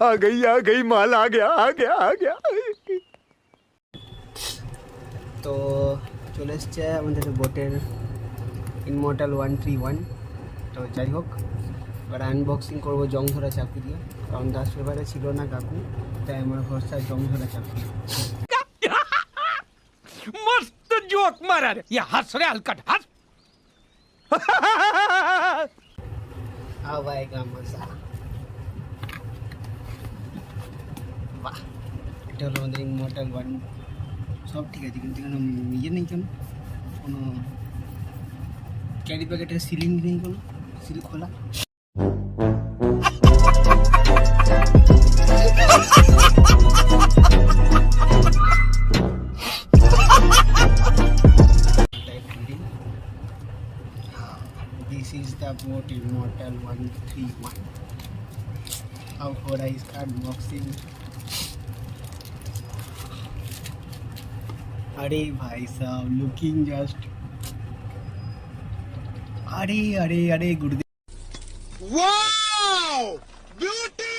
आ गई माल आ गया आ गया आ गया। তো চলে এসছে আমাদের বোটের ইমর্টাল 131। তো যাই হোক, এবার আনবক্সিং করবো জং ধরা চাকু দিয়ে, কারণ দাস পেপারে ছিল না কাকু, তাই আমার ভরসায় জং ধরা চাকু। मस्त जोक मारा रे, ये हंस रे हलकट हंस। अब आएगा मजा। বাহ, এটা হলো আমাদের ইমর্টাল 1। সব ঠিক আছে, কিন্তু কোনো ইয়ে নেই, কেন কোনো ক্যারি প্যাকেটের সিলিং নেই, কোনো সিল খোলা। This is the boat Immortal 131. How could I start boxing? अरे भाई साहब, लुकिंग जस्ट, अरे अरे अरे गुड। Wow beauty.